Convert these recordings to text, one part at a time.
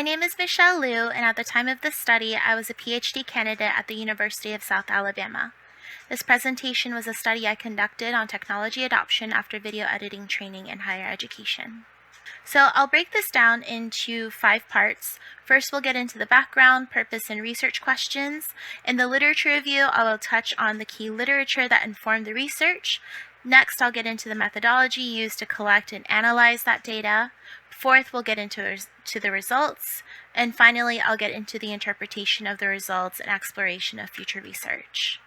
My name is Michelle Liu, and at the time of this study, I was a PhD candidate at the University of South Alabama. This presentation was a study I conducted on technology adoption after video editing training in higher education. So I'll break this down into 5 parts. First, we'll get into the background, purpose, and research questions. In the literature review, I will touch on the key literature that informed the research. Next, I'll get into the methodology used to collect and analyze that data. Fourth, we'll get into the results. And finally, I'll get into the interpretation of the results and exploration of future research.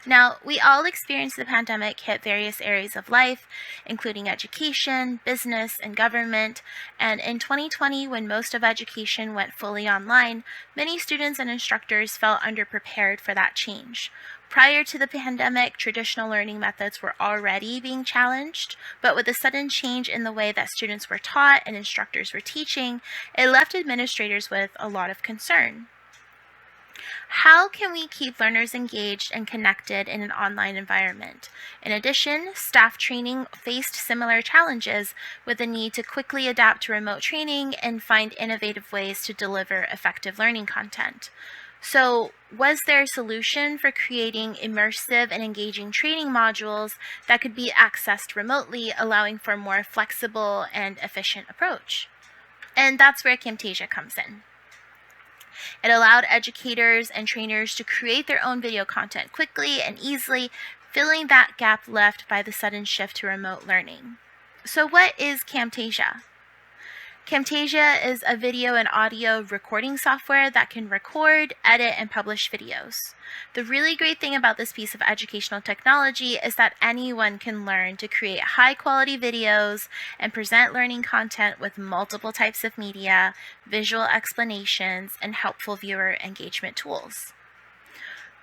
Now, we all experienced the pandemic hit various areas of life, including education, business, and government. And in 2020, when most of education went fully online, many students and instructors felt underprepared for that change. Prior to the pandemic, traditional learning methods were already being challenged, but with the sudden change in the way that students were taught and instructors were teaching, it left administrators with a lot of concern. How can we keep learners engaged and connected in an online environment? In addition, staff training faced similar challenges with the need to quickly adapt to remote training and find innovative ways to deliver effective learning content. So, was there a solution for creating immersive and engaging training modules that could be accessed remotely, allowing for a more flexible and efficient approach? And that's where Camtasia comes in. It allowed educators and trainers to create their own video content quickly and easily, filling that gap left by the sudden shift to remote learning. So what is Camtasia? Camtasia is a video and audio recording software that can record, edit, and publish videos. The really great thing about this piece of educational technology is that anyone can learn to create high-quality videos and present learning content with multiple types of media, visual explanations, and helpful viewer engagement tools.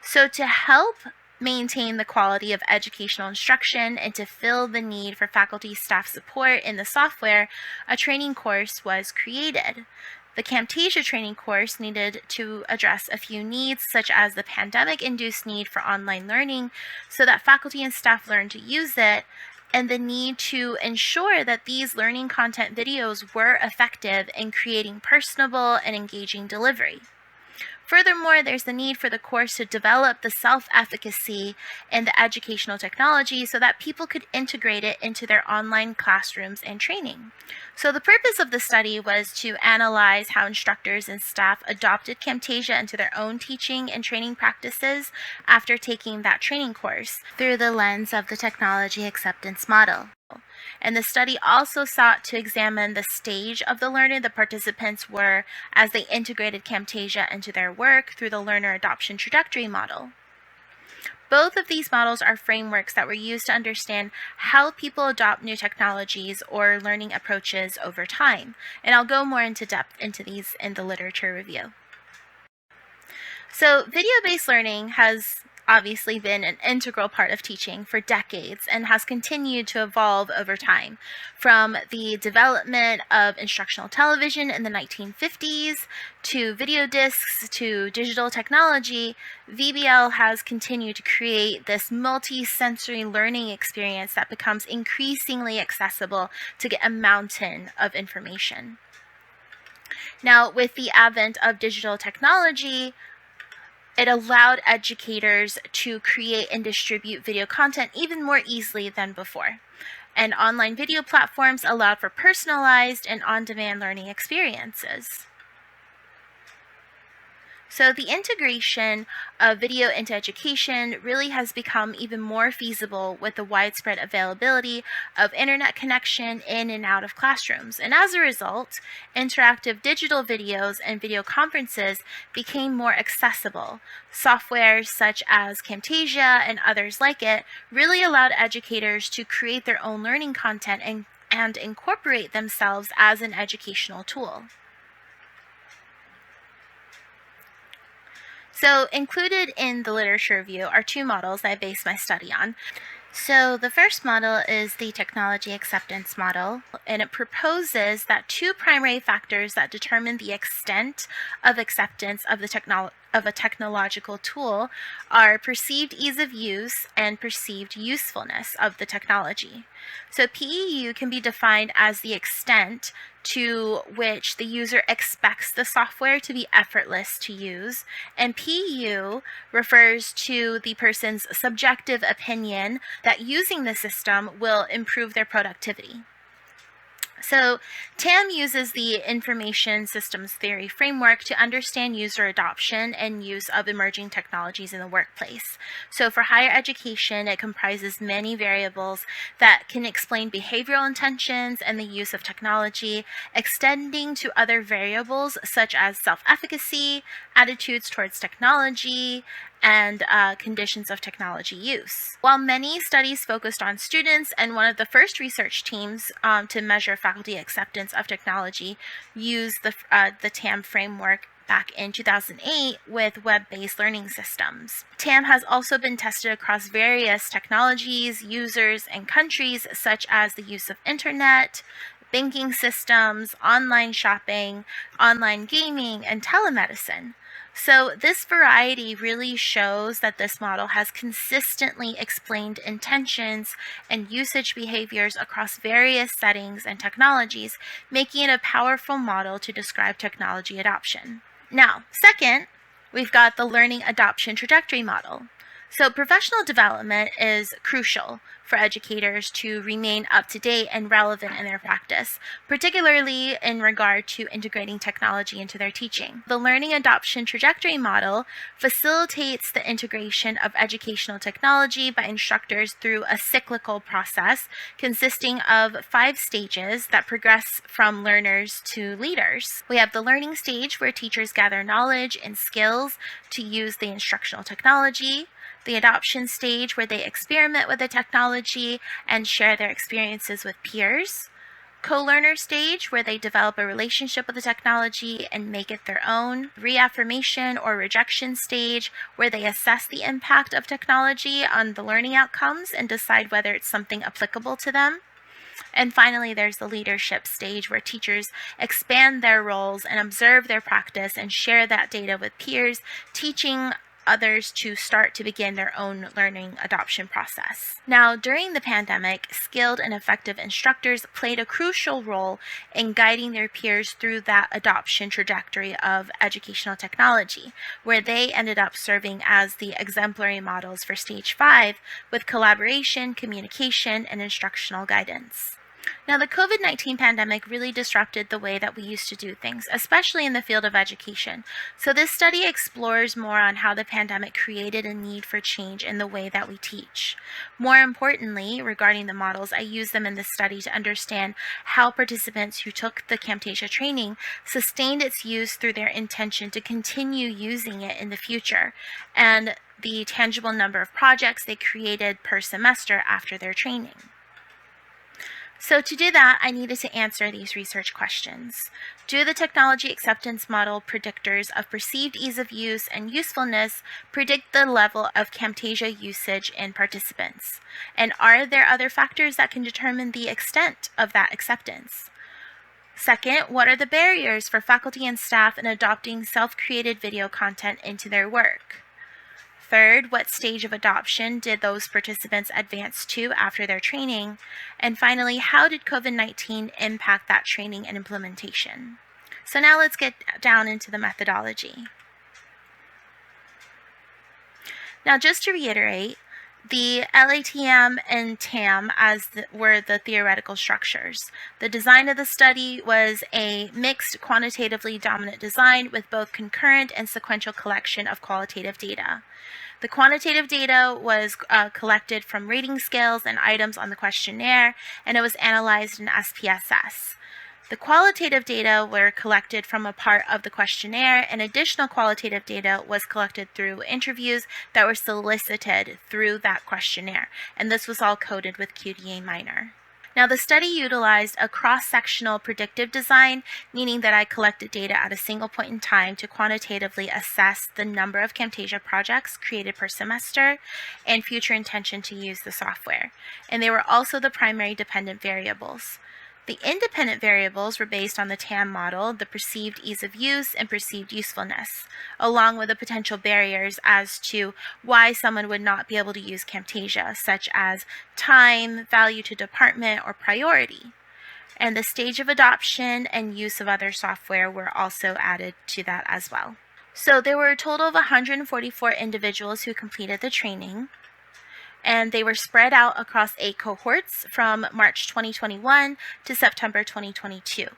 So to help maintain the quality of educational instruction and to fill the need for faculty staff support in the software, a training course was created. The Camtasia training course needed to address a few needs, such as the pandemic-induced need for online learning so that faculty and staff learn to use it, and the need to ensure that these learning content videos were effective in creating personable and engaging delivery. Furthermore, there's the need for the course to develop the self-efficacy in the educational technology so that people could integrate it into their online classrooms and training. So the purpose of the study was to analyze how instructors and staff adopted Camtasia into their own teaching and training practices after taking that training course through the lens of the technology acceptance model. And the study also sought to examine the stage of the learner the participants were as they integrated Camtasia into their work through the learner adoption trajectory model. Both of these models are frameworks that were used to understand how people adopt new technologies or learning approaches over time. And I'll go more into depth into these in the literature review. So video-based learning has obviously been an integral part of teaching for decades and has continued to evolve over time. From the development of instructional television in the 1950s to video discs to digital technology, VBL has continued to create this multi-sensory learning experience that becomes increasingly accessible to get a mountain of information. Now, with the advent of digital technology, it allowed educators to create and distribute video content even more easily than before. And online video platforms allowed for personalized and on-demand learning experiences. So the integration of video into education really has become even more feasible with the widespread availability of internet connection in and out of classrooms. And as a result, interactive digital videos and video conferences became more accessible. Software such as Camtasia and others like it really allowed educators to create their own learning content and incorporate themselves as an educational tool. So included in the literature review are 2 models that I based my study on. So the first model is the technology acceptance model, and it proposes that 2 primary factors that determine the extent of acceptance of of a technological tool are perceived ease of use and perceived usefulness of the technology. So PEU can be defined as the extent to which the user expects the software to be effortless to use, and PEU refers to the person's subjective opinion that using the system will improve their productivity. So TAM uses the Information Systems Theory framework to understand user adoption and use of emerging technologies in the workplace. So for higher education, it comprises many variables that can explain behavioral intentions and the use of technology, extending to other variables such as self-efficacy, attitudes towards technology, and conditions of technology use. While many studies focused on students, and one of the first research teams to measure faculty acceptance of technology used the TAM framework back in 2008 with web-based learning systems. TAM has also been tested across various technologies, users, and countries, such as the use of internet, banking systems, online shopping, online gaming, and telemedicine. So this variety really shows that this model has consistently explained intentions and usage behaviors across various settings and technologies, making it a powerful model to describe technology adoption. Now, second, we've got the learning adoption trajectory model. So professional development is crucial for educators to remain up to date and relevant in their practice, particularly in regard to integrating technology into their teaching. The learning adoption trajectory model facilitates the integration of educational technology by instructors through a cyclical process consisting of 5 stages that progress from learners to leaders. We have the learning stage, where teachers gather knowledge and skills to use the instructional technology. The adoption stage, where they experiment with the technology and share their experiences with peers. Co-learner stage, where they develop a relationship with the technology and make it their own. Reaffirmation or rejection stage, where they assess the impact of technology on the learning outcomes and decide whether it's something applicable to them. And finally, there's the leadership stage, where teachers expand their roles and observe their practice and share that data with peers, teaching others to start to begin their own learning adoption process. Now, during the pandemic, skilled and effective instructors played a crucial role in guiding their peers through that adoption trajectory of educational technology, where they ended up serving as the exemplary models for stage 5 with collaboration, communication, and instructional guidance. Now, the COVID-19 pandemic really disrupted the way that we used to do things, especially in the field of education. So this study explores more on how the pandemic created a need for change in the way that we teach. More importantly, regarding the models, I use them in this study to understand how participants who took the Camtasia training sustained its use through their intention to continue using it in the future, and the tangible number of projects they created per semester after their training. So to do that, I needed to answer these research questions. Do the technology acceptance model predictors of perceived ease of use and usefulness predict the level of Camtasia usage in participants? And are there other factors that can determine the extent of that acceptance? Second, what are the barriers for faculty and staff in adopting self-created video content into their work? Third, what stage of adoption did those participants advance to after their training? And finally, how did COVID-19 impact that training and implementation? So now let's get down into the methodology. Now, just to reiterate, the LATM and TAM were the theoretical structures. The design of the study was a mixed quantitatively dominant design with both concurrent and sequential collection of qualitative data. The quantitative data was collected from rating scales and items on the questionnaire, and it was analyzed in SPSS. The qualitative data were collected from a part of the questionnaire, and additional qualitative data was collected through interviews that were solicited through that questionnaire, and this was all coded with QDA minor. Now, the study utilized a cross-sectional predictive design, meaning that I collected data at a single point in time to quantitatively assess the number of Camtasia projects created per semester and future intention to use the software. And they were also the primary dependent variables. The independent variables were based on the TAM model, the perceived ease of use and perceived usefulness, along with the potential barriers as to why someone would not be able to use Camtasia, such as time, value to department, or priority. And the stage of adoption and use of other software were also added to that as well. So there were a total of 144 individuals who completed the training, and they were spread out across 8 cohorts from March 2021 to September 2022.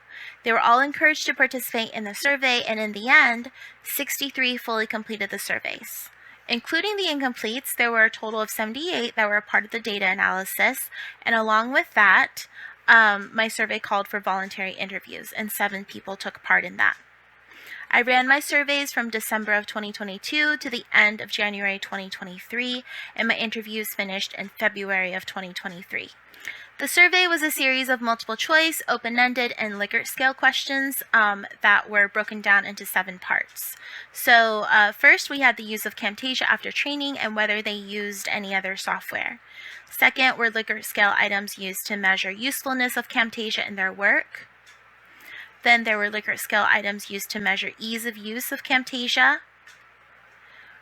They were all encouraged to participate in the survey, and in the end, 63 fully completed the surveys. Including the incompletes, there were a total of 78 that were a part of the data analysis, and along with that, my survey called for voluntary interviews, and 7 people took part in that. I ran my surveys from December of 2022 to the end of January 2023, and my interviews finished in February of 2023. The survey was a series of multiple choice, open-ended, and Likert scale questions that were broken down into 7 parts. So first, we had the use of Camtasia after training and whether they used any other software. Second were Likert scale items used to measure usefulness of Camtasia in their work. Then there were Likert scale items used to measure ease of use of Camtasia.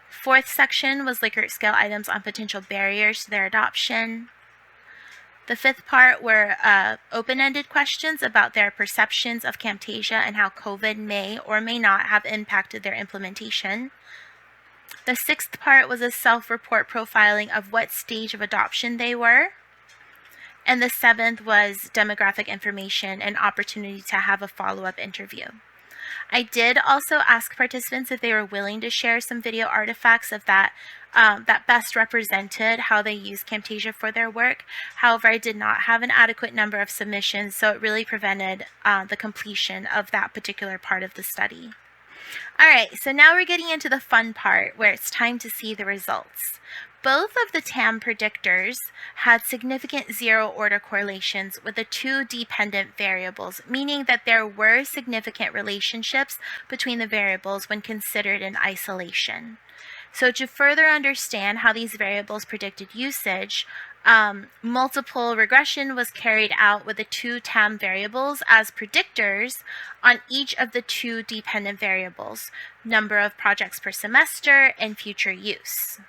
Fourth section was Likert scale items on potential barriers to their adoption. The fifth part were open-ended questions about their perceptions of Camtasia and how COVID may or may not have impacted their implementation. The sixth part was a self-report profiling of what stage of adoption they were. And the seventh was demographic information and opportunity to have a follow-up interview. I did also ask participants if they were willing to share some video artifacts of that best represented how they use Camtasia for their work. However, I did not have an adequate number of submissions, so it really prevented the completion of that particular part of the study. All right, so now we're getting into the fun part where it's time to see the results. Both of the TAM predictors had significant zero-order correlations with the 2 dependent variables, meaning that there were significant relationships between the variables when considered in isolation. So to further understand how these variables predicted usage, multiple regression was carried out with the 2 TAM variables as predictors on each of the 2 dependent variables, number of projects per semester and future use.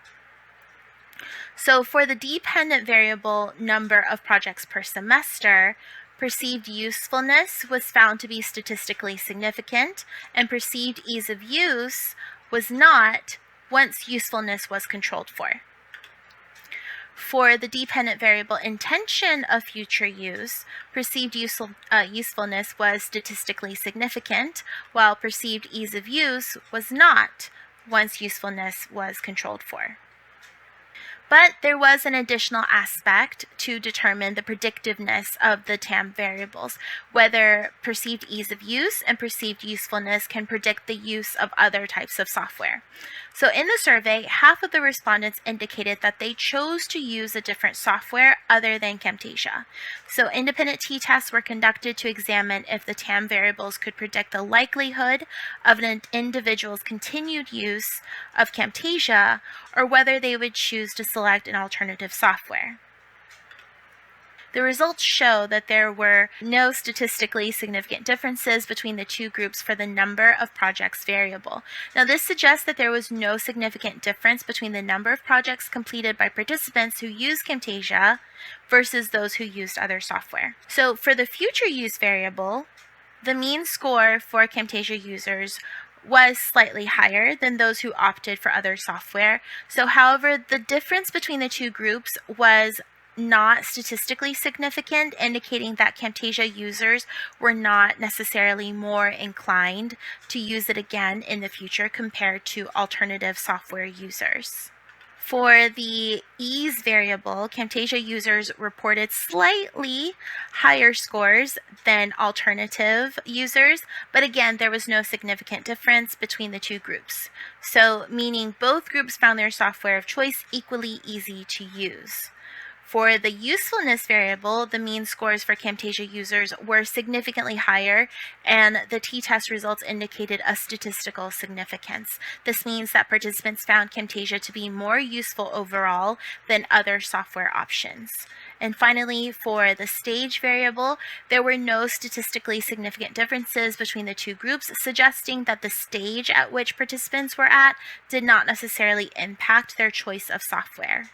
So for the dependent variable number of projects per semester, perceived usefulness was found to be statistically significant, and perceived ease of use was not once usefulness was controlled for. For the dependent variable intention of future use, perceived usefulness was statistically significant, while perceived ease of use was not once usefulness was controlled for. But there was an additional aspect to determine the predictiveness of the TAM variables, whether perceived ease of use and perceived usefulness can predict the use of other types of software. So in the survey, half of the respondents indicated that they chose to use a different software other than Camtasia. So independent t-tests were conducted to examine if the TAM variables could predict the likelihood of an individual's continued use of Camtasia, or whether they would choose to select an alternative software. The results show that there were no statistically significant differences between the 2 groups for the number of projects variable. Now, this suggests that there was no significant difference between the number of projects completed by participants who used Camtasia versus those who used other software. So for the future use variable, the mean score for Camtasia users was slightly higher than those who opted for other software. So, however, the difference between the 2 groups was not statistically significant, indicating that Camtasia users were not necessarily more inclined to use it again in the future compared to alternative software users. For the ease variable, Camtasia users reported slightly higher scores than alternative users, but again, there was no significant difference between the 2 groups. So, meaning both groups found their software of choice equally easy to use. For the usefulness variable, the mean scores for Camtasia users were significantly higher, and the t-test results indicated a statistical significance. This means that participants found Camtasia to be more useful overall than other software options. And finally, for the stage variable, there were no statistically significant differences between the two groups, suggesting that the stage at which participants were at did not necessarily impact their choice of software.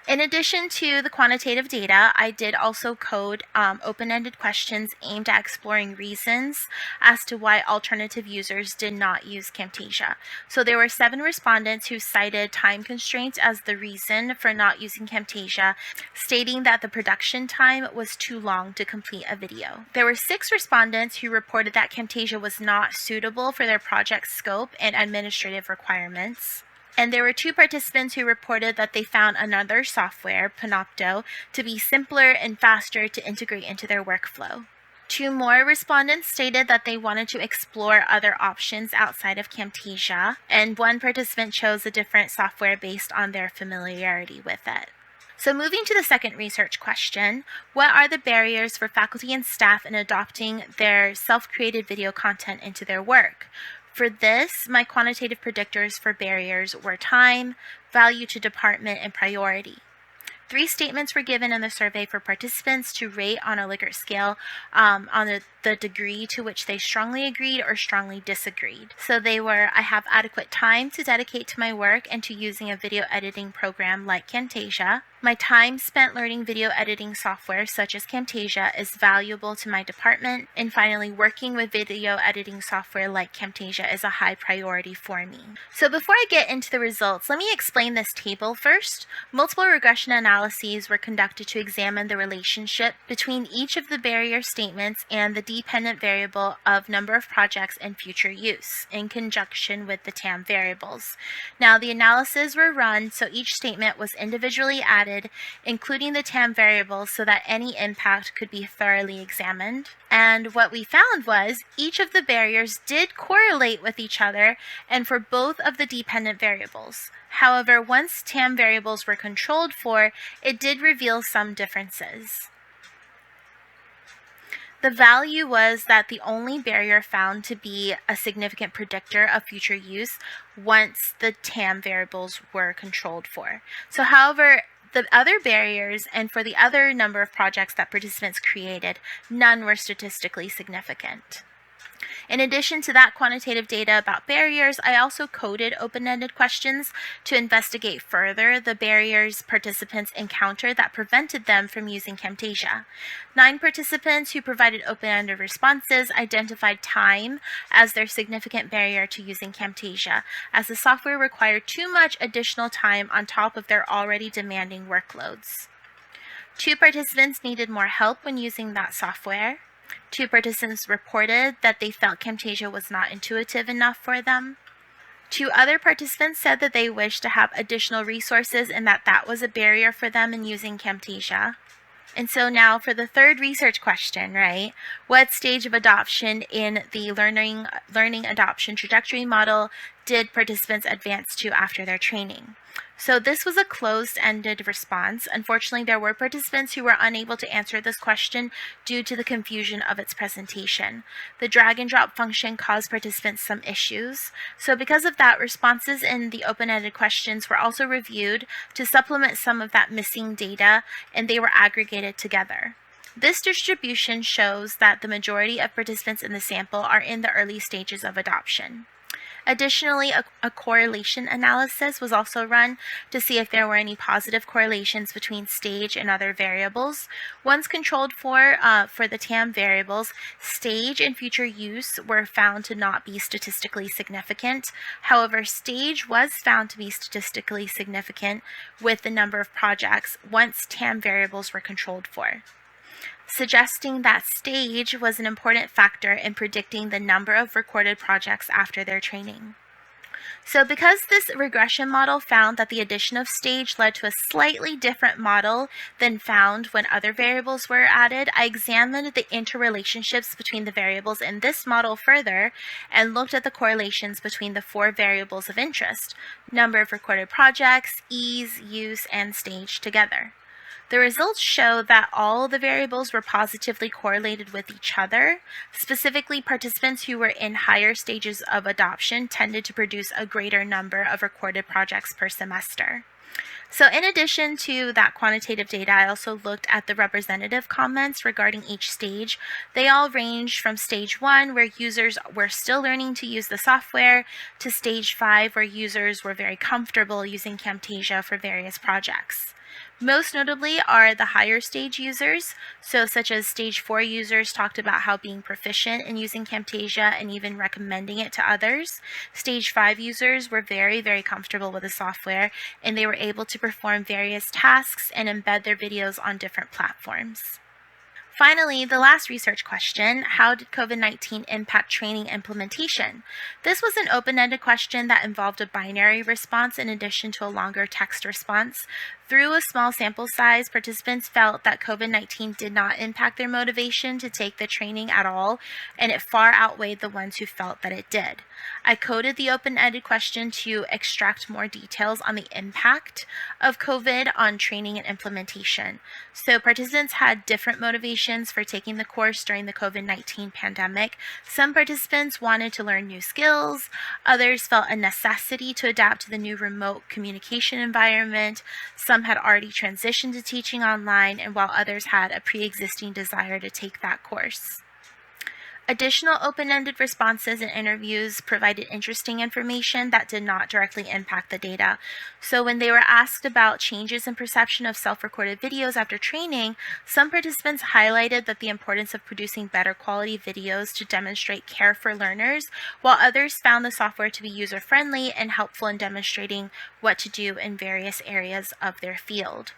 In addition to the quantitative data, I did also code open-ended questions aimed at exploring reasons as to why alternative users did not use Camtasia. So there were 7 respondents who cited time constraints as the reason for not using Camtasia, stating that the production time was too long to complete a video. There were 6 respondents who reported that Camtasia was not suitable for their project scope and administrative requirements. And there were 2 participants who reported that they found another software, Panopto, to be simpler and faster to integrate into their workflow. 2 more respondents stated that they wanted to explore other options outside of Camtasia, and 1 participant chose a different software based on their familiarity with it. So moving to the second research question, what are the barriers for faculty and staff in adopting their self-created video content into their work? For this, my quantitative predictors for barriers were time, value to department, and priority. 3 statements were given in the survey for participants to rate on a Likert scale on the degree to which they strongly agreed or strongly disagreed. So they were, I have adequate time to dedicate to my work and to using a video editing program like Camtasia. My time spent learning video editing software such as Camtasia is valuable to my department. And finally, working with video editing software like Camtasia is a high priority for me. So before I get into the results, let me explain this table first. Multiple regression analyses were conducted to examine the relationship between each of the barrier statements and the dependent variable of number of projects and future use in conjunction with the TAM variables. Now, the analyses were run so each statement was individually added, including the TAM variables, so that any impact could be thoroughly examined. And what we found was each of the barriers did correlate with each other and for both of the dependent variables. However, once TAM variables were controlled for, it did reveal some differences. The value was that the only barrier found to be a significant predictor of future use once the TAM variables were controlled for. So, however, the other barriers and for the other number of projects that participants created, none were statistically significant. In addition to that quantitative data about barriers, I also coded open-ended questions to investigate further the barriers participants encountered that prevented them from using Camtasia. 9 participants who provided open-ended responses identified time as their significant barrier to using Camtasia, as the software required too much additional time on top of their already demanding workloads. 2 participants needed more help when using that software. 2 participants reported that they felt Camtasia was not intuitive enough for them. 2 other participants said that they wished to have additional resources and that was a barrier for them in using Camtasia. And so now for the third research question, right? What stage of adoption in the learning adoption trajectory model did participants advance to after their training? So this was a closed-ended response. Unfortunately, there were participants who were unable to answer this question due to the confusion of its presentation. The drag and drop function caused participants some issues. So because of that, responses in the open-ended questions were also reviewed to supplement some of that missing data, and they were aggregated together. This distribution shows that the majority of participants in the sample are in the early stages of adoption. Additionally, a correlation analysis was also run to see if there were any positive correlations between stage and other variables. Once controlled for the TAM variables, stage and future use were found to not be statistically significant. However, stage was found to be statistically significant with the number of projects once TAM variables were controlled for, suggesting that stage was an important factor in predicting the number of recorded projects after their training. So because this regression model found that the addition of stage led to a slightly different model than found when other variables were added, I examined the interrelationships between the variables in this model further and looked at the correlations between the 4 variables of interest: number of recorded projects, ease, use, and stage together. The results show that all the variables were positively correlated with each other. Specifically, participants who were in higher stages of adoption tended to produce a greater number of recorded projects per semester. So in addition to that quantitative data, I also looked at the representative comments regarding each stage. They all ranged from stage 1, where users were still learning to use the software, to stage 5, where users were very comfortable using Camtasia for various projects. Most notably are the higher stage users, so such as stage 4 users talked about how being proficient in using Camtasia and even recommending it to others. Stage 5 users were very, very comfortable with the software, and they were able to perform various tasks and embed their videos on different platforms. Finally, the last research question: how did COVID-19 impact training implementation? This was an open-ended question that involved a binary response in addition to a longer text response. Through a small sample size, participants felt that COVID-19 did not impact their motivation to take the training at all, and it far outweighed the ones who felt that it did. I coded the open-ended question to extract more details on the impact of COVID on training and implementation. So participants had different motivations for taking the course during the COVID-19 pandemic. Some participants wanted to learn new skills, others felt a necessity to adapt to the new remote communication environment, some had already transitioned to teaching online, and while others had a pre-existing desire to take that course. Additional open-ended responses and interviews provided interesting information that did not directly impact the data. So when they were asked about changes in perception of self-recorded videos after training, some participants highlighted that the importance of producing better quality videos to demonstrate care for learners, while others found the software to be user-friendly and helpful in demonstrating what to do in various areas of their field.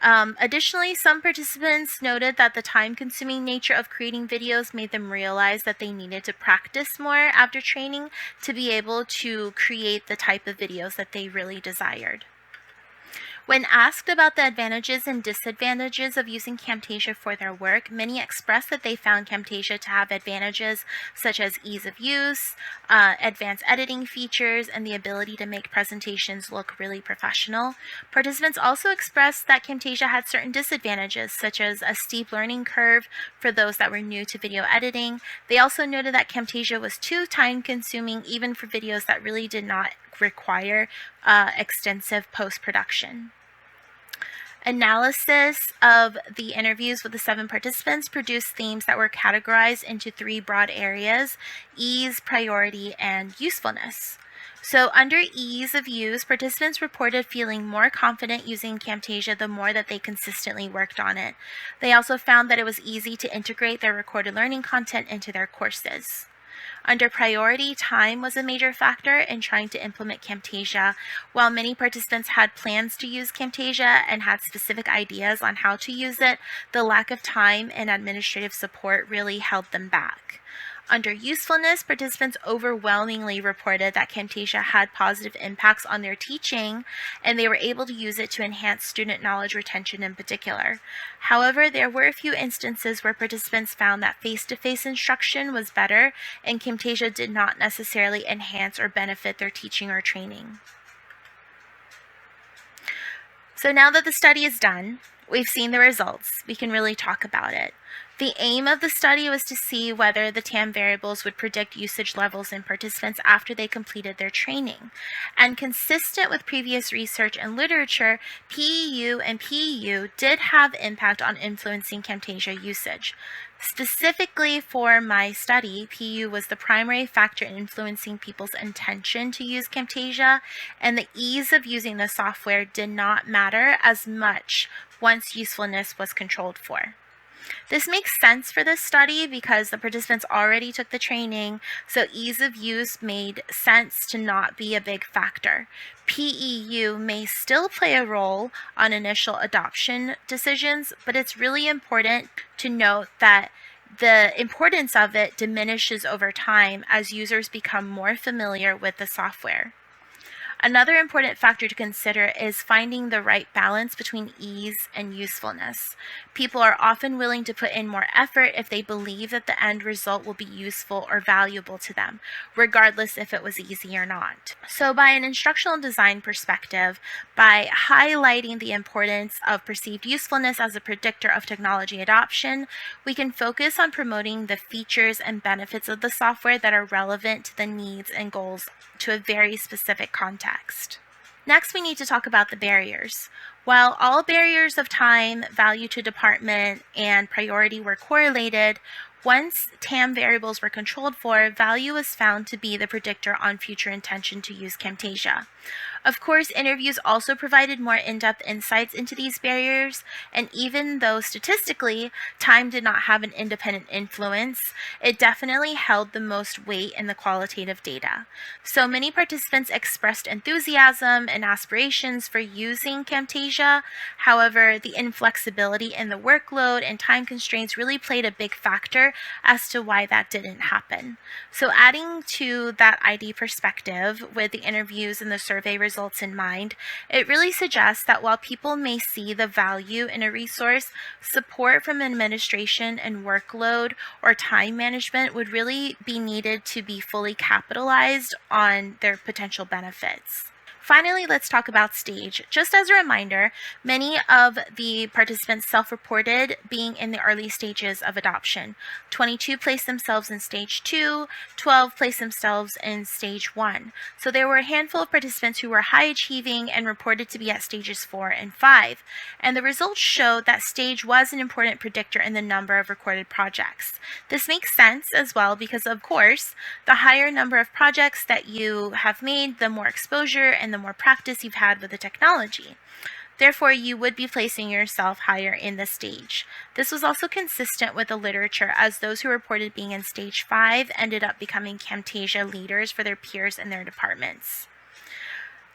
Additionally, some participants noted that the time-consuming nature of creating videos made them realize that they needed to practice more after training to be able to create the type of videos that they really desired. When asked about the advantages and disadvantages of using Camtasia for their work, many expressed that they found Camtasia to have advantages such as ease of use, advanced editing features, and the ability to make presentations look really professional. Participants also expressed that Camtasia had certain disadvantages, such as a steep learning curve for those that were new to video editing. They also noted that Camtasia was too time-consuming, even for videos that really did not require extensive post-production. Analysis of the interviews with the 7 participants produced themes that were categorized into 3 broad areas: ease, priority, and usefulness. So under ease of use, participants reported feeling more confident using Camtasia the more that they consistently worked on it. They also found that it was easy to integrate their recorded learning content into their courses. Under priority, time was a major factor in trying to implement Camtasia. While many participants had plans to use Camtasia and had specific ideas on how to use it, the lack of time and administrative support really held them back. Under usefulness, participants overwhelmingly reported that Camtasia had positive impacts on their teaching, and they were able to use it to enhance student knowledge retention in particular. However, there were a few instances where participants found that face-to-face instruction was better, and Camtasia did not necessarily enhance or benefit their teaching or training. So now that the study is done, we've seen the results, we can really talk about it. The aim of the study was to see whether the LATM variables would predict usage levels in participants after they completed their training. And consistent with previous research and literature, PEU and PEU did have impact on influencing Camtasia usage. Specifically for my study, PEU was the primary factor in influencing people's intention to use Camtasia, and the ease of using the software did not matter as much once usefulness was controlled for. This makes sense for this study because the participants already took the training, so ease of use made sense to not be a big factor. PEU may still play a role on initial adoption decisions, but it's really important to note that the importance of it diminishes over time as users become more familiar with the software. Another important factor to consider is finding the right balance between ease and usefulness. People are often willing to put in more effort if they believe that the end result will be useful or valuable to them, regardless if it was easy or not. So by an instructional design perspective, by highlighting the importance of perceived usefulness as a predictor of technology adoption, we can focus on promoting the features and benefits of the software that are relevant to the needs and goals to a very specific context. Next, we need to talk about the barriers. While all barriers of time, value to department, and priority were correlated, once TAM variables were controlled for, value was found to be the predictor on future intention to use Camtasia. Of course, interviews also provided more in-depth insights into these barriers, and even though statistically time did not have an independent influence, it definitely held the most weight in the qualitative data. So many participants expressed enthusiasm and aspirations for using Camtasia. However, the inflexibility in the workload and time constraints really played a big factor as to why that didn't happen. So adding to that ID perspective with the interviews and the survey results in mind, it really suggests that while people may see the value in a resource, support from administration and workload or time management would really be needed to be fully capitalized on their potential benefits. Finally, let's talk about stage. Just as a reminder, many of the participants self-reported being in the early stages of adoption. 22 placed themselves in stage 2, 12 placed themselves in stage 1. So there were a handful of participants who were high achieving and reported to be at stages 4 and 5. And the results showed that stage was an important predictor in the number of recorded projects. This makes sense as well because, of course, the higher number of projects that you have made, the more exposure and the more practice you've had with the technology. Therefore, you would be placing yourself higher in the stage. This was also consistent with the literature, as those who reported being in stage 5 ended up becoming Camtasia leaders for their peers in their departments.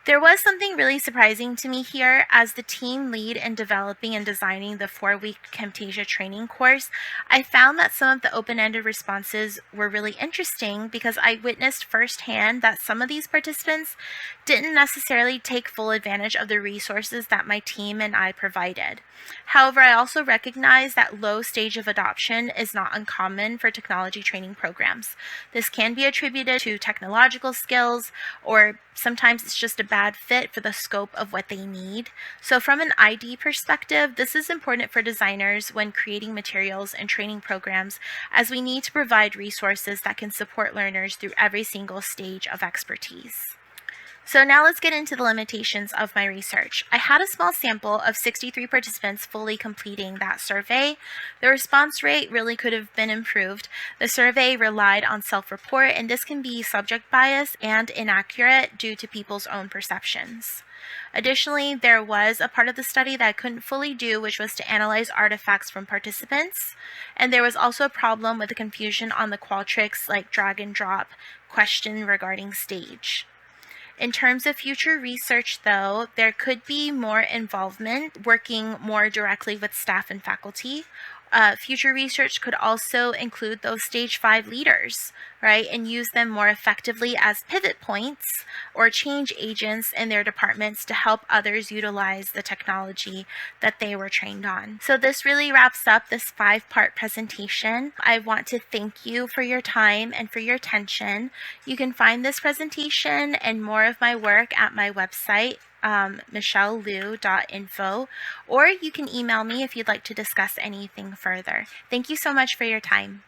There was something really surprising to me here. As the team lead in developing and designing the 4-week Camtasia training course, I found that some of the open-ended responses were really interesting because I witnessed firsthand that some of these participants didn't necessarily take full advantage of the resources that my team and I provided. However, I also recognize that low stage of adoption is not uncommon for technology training programs. This can be attributed to technological skills, or sometimes it's just a bad fit for the scope of what they need. So from an ID perspective, this is important for designers when creating materials and training programs, as we need to provide resources that can support learners through every single stage of expertise. So now let's get into the limitations of my research. I had a small sample of 63 participants fully completing that survey. The response rate really could have been improved. The survey relied on self-report, and this can be subject bias and inaccurate due to people's own perceptions. Additionally, there was a part of the study that I couldn't fully do, which was to analyze artifacts from participants. And there was also a problem with the confusion on the Qualtrics like drag and drop question regarding stage. In terms of future research, though, there could be more involvement working more directly with staff and faculty. Future research could also include those stage 5 leaders, right, and use them more effectively as pivot points or change agents in their departments to help others utilize the technology that they were trained on. So this really wraps up this 5-part presentation. I want to thank you for your time and for your attention. You can find this presentation and more of my work at my website, michellelu.info, or you can email me if you'd like to discuss anything further. Thank you so much for your time.